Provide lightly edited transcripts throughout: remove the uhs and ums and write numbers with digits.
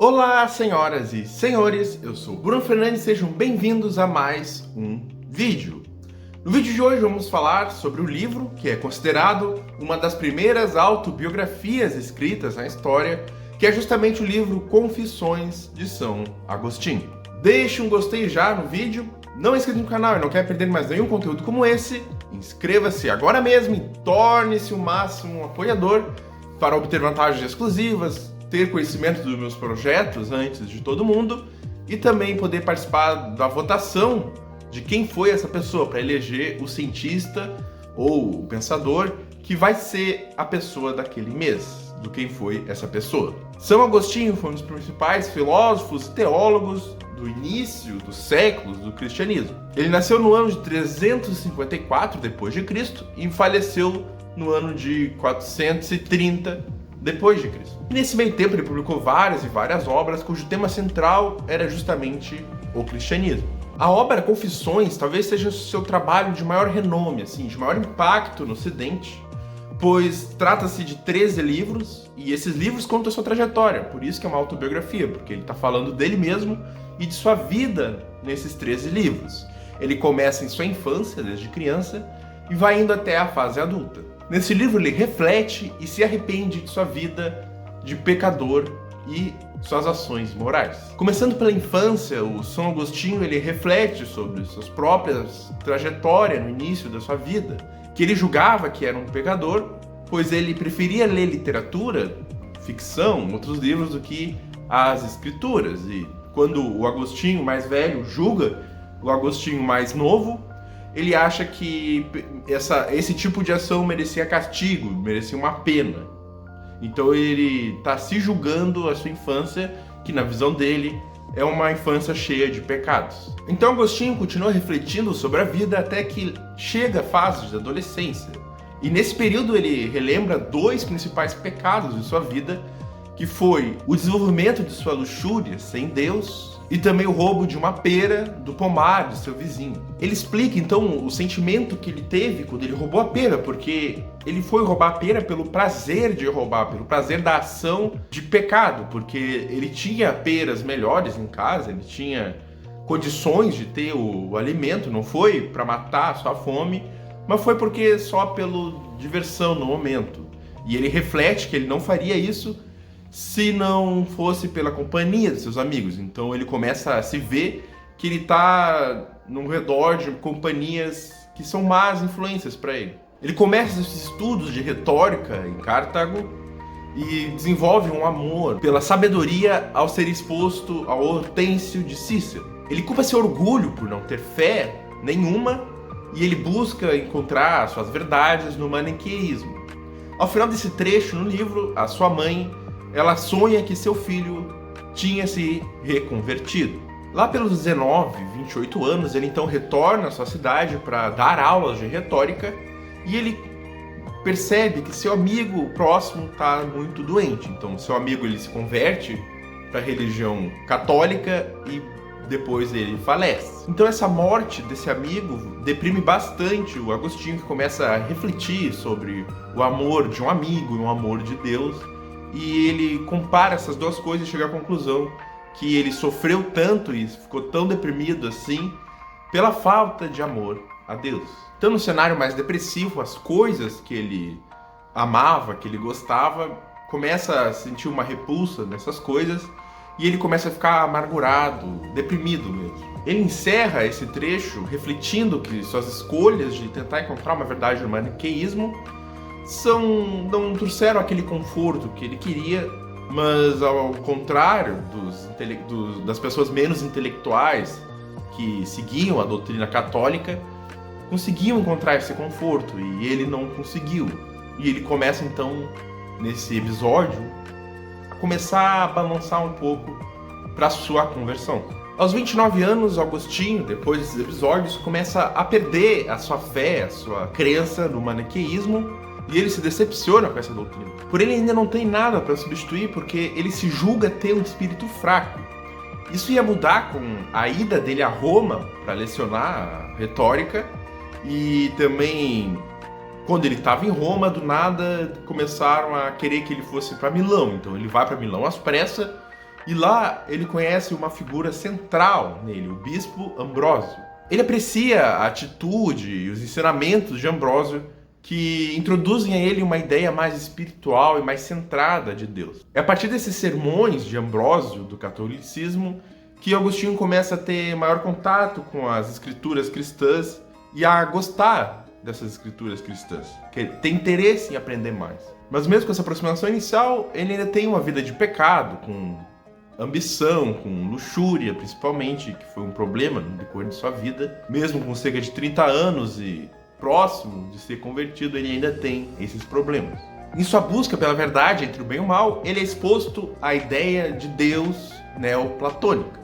Olá, senhoras e senhores, eu sou Bruno Fernandes, sejam bem-vindos a mais um vídeo. No vídeo de hoje vamos falar sobre o livro que é considerado uma das primeiras autobiografias escritas na história, que é justamente o livro Confissões de São Agostinho. Deixe um gostei já no vídeo, não é inscrito no canal e não quer perder mais nenhum conteúdo como esse, inscreva-se agora mesmo e torne-se o máximo apoiador para obter vantagens exclusivas, ter conhecimento dos meus projetos antes de todo mundo e também poder participar da votação de quem foi essa pessoa para eleger o cientista ou o pensador que vai ser a pessoa daquele mês, do quem foi essa pessoa. São Agostinho foi um dos principais filósofos e teólogos do início dos séculos do cristianismo. Ele nasceu no ano de 354 d.C. e faleceu no ano de 430 depois de Cristo. E nesse meio tempo ele publicou várias obras cujo tema central era justamente o cristianismo. A obra Confissões talvez seja o seu trabalho de maior renome, de maior impacto no Ocidente, pois trata-se de 13 livros e esses livros contam a sua trajetória, por isso que é uma autobiografia, porque ele está falando dele mesmo e de sua vida nesses 13 livros. Ele começa em sua infância, desde criança, e vai indo até a fase adulta. Nesse livro ele reflete e se arrepende de sua vida de pecador e suas ações morais. Começando pela infância, o São Agostinho ele reflete sobre suas próprias trajetórias no início da sua vida, que ele julgava que era um pecador, pois ele preferia ler literatura, ficção, outros livros do que as escrituras. E quando o Agostinho mais velho julga o Agostinho mais novo, ele acha que esse tipo de ação merecia castigo, merecia uma pena. Então ele está se julgando a sua infância, que na visão dele é uma infância cheia de pecados. Então Agostinho continua refletindo sobre a vida até que chega a fase de adolescência. E nesse período ele relembra dois principais pecados de sua vida, que foi o desenvolvimento de sua luxúria sem Deus e também o roubo de uma pera do pomar de seu vizinho. Ele explica então o sentimento que ele teve quando ele roubou a pera, porque ele foi roubar a pera pelo prazer de roubar, pelo prazer da ação de pecado, porque ele tinha peras melhores em casa, ele tinha condições de ter o alimento, não foi para matar a sua fome, mas foi porque só pela diversão no momento. E ele reflete que ele não faria isso se não fosse pela companhia de seus amigos. Então ele começa a se ver que ele está no redor de companhias que são más influências para ele. Ele começa esses estudos de retórica em Cartago e desenvolve um amor pela sabedoria ao ser exposto ao Hortêncio de Cícero. Ele culpa seu orgulho por não ter fé nenhuma e ele busca encontrar suas verdades no maniqueísmo. Ao final desse trecho no livro, a sua mãe ela sonha que seu filho tinha se reconvertido. Lá pelos 19, 28 anos, ele então retorna à sua cidade para dar aulas de retórica e ele percebe que seu amigo próximo está muito doente. Então, seu amigo ele se converte para a religião católica e depois ele falece. Então, essa morte desse amigo deprime bastante o Agostinho, que começa a refletir sobre o amor de um amigo e o amor de Deus. E ele compara essas duas coisas e chega à conclusão que ele sofreu tanto e ficou tão deprimido assim pela falta de amor a Deus. Então, no cenário mais depressivo, as coisas que ele amava, que ele gostava, começa a sentir uma repulsa nessas coisas e ele começa a ficar amargurado, deprimido mesmo. Ele encerra esse trecho refletindo que suas escolhas de tentar encontrar uma verdade no maniqueísmo não trouxeram aquele conforto que ele queria, mas ao contrário das pessoas menos intelectuais que seguiam a doutrina católica, conseguiam encontrar esse conforto e ele não conseguiu. E ele começa então, nesse episódio, a começar a balançar um pouco para sua conversão. Aos 29 anos, Agostinho, depois desses episódios, começa a perder a sua fé, a sua crença no maniqueísmo, e ele se decepciona com essa doutrina. Porém, ele ainda não tem nada para substituir, porque ele se julga ter um espírito fraco. Isso ia mudar com a ida dele a Roma para lecionar retórica, e também, quando ele estava em Roma, do nada começaram a querer que ele fosse para Milão. Então ele vai para Milão às pressas E lá ele conhece uma figura central nele, o bispo Ambrósio. Ele aprecia a atitude e os ensinamentos de Ambrósio que introduzem a ele uma ideia mais espiritual e mais centrada de Deus. É a partir desses sermões de Ambrósio, do catolicismo, que Agostinho começa a ter maior contato com as escrituras cristãs e a gostar dessas escrituras cristãs, que tem interesse em aprender mais. Mas mesmo com essa aproximação inicial, ele ainda tem uma vida de pecado, com ambição, com luxúria, principalmente, que foi um problema no decorrer de sua vida. Mesmo com cerca de 30 anos e próximo de ser convertido, ele ainda tem esses problemas. Em sua busca pela verdade entre o bem e o mal, ele é exposto à ideia de Deus neoplatônica.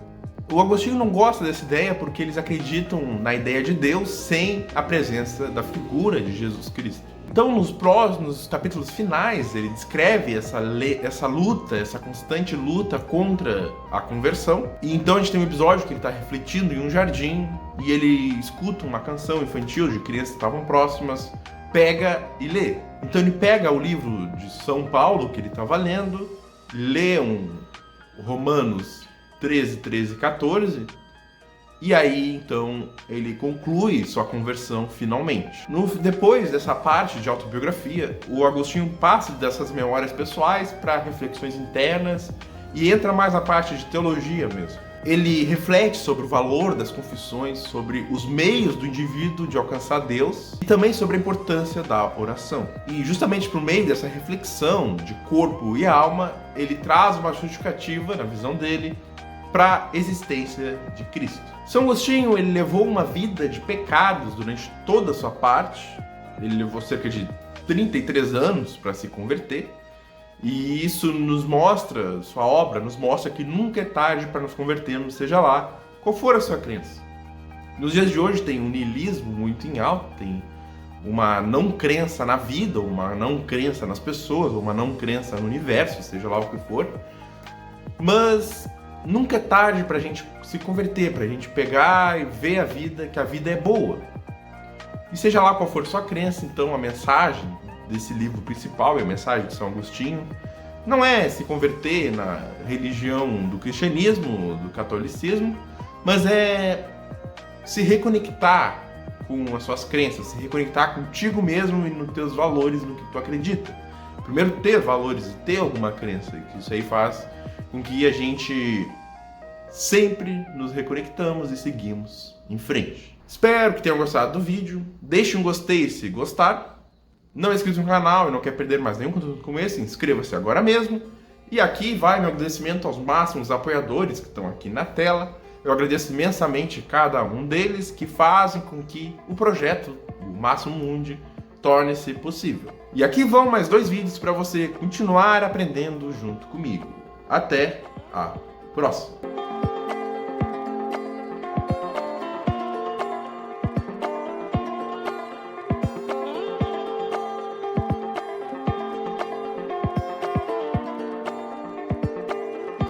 O Agostinho não gosta dessa ideia porque eles acreditam na ideia de Deus sem a presença da figura de Jesus Cristo. Então, nos capítulos finais, ele descreve essa luta, essa constante luta contra a conversão. E então a gente tem um episódio que ele está refletindo em um jardim e ele escuta uma canção infantil de crianças que estavam próximas, pega e lê. Então ele pega o livro de São Paulo que ele estava lendo, lê Romanos 13, 13 e 14, e aí então ele conclui sua conversão finalmente. Depois dessa parte de autobiografia, o Agostinho passa dessas memórias pessoais para reflexões internas e entra mais na parte de teologia mesmo. Ele reflete sobre o valor das confissões, sobre os meios do indivíduo de alcançar Deus e também sobre a importância da oração. E justamente por meio dessa reflexão de corpo e alma, ele traz uma justificativa, na visão dele, para a existência de Cristo. São Agostinho, ele levou uma vida de pecados durante toda a sua parte. Ele levou cerca de 33 anos para se converter. E isso nos mostra, sua obra nos mostra que nunca é tarde para nos convertermos, seja lá qual for a sua crença. Nos dias de hoje tem um niilismo muito em alta, tem uma não crença na vida, uma não crença nas pessoas, uma não crença no universo, seja lá o que for. Mas nunca é tarde para a gente se converter, para a gente pegar e ver a vida, que a vida é boa. E seja lá qual for sua crença, então a mensagem desse livro principal, e a mensagem de São Agostinho, não é se converter na religião do cristianismo, do catolicismo, mas é se reconectar com as suas crenças, se reconectar contigo mesmo e nos teus valores, no que tu acredita. Primeiro ter valores e ter alguma crença, que isso aí faz com que a gente sempre nos reconectamos e seguimos em frente. Espero que tenham gostado do vídeo. Deixe um gostei se gostar. Não é inscrito no canal e não quer perder mais nenhum conteúdo como esse, inscreva-se agora mesmo. E aqui vai meu agradecimento aos máximos apoiadores que estão aqui na tela. Eu agradeço imensamente cada um deles que fazem com que o projeto, o Máximo Mundi, torne-se possível. E aqui vão mais 2 vídeos para você continuar aprendendo junto comigo. Até a próxima!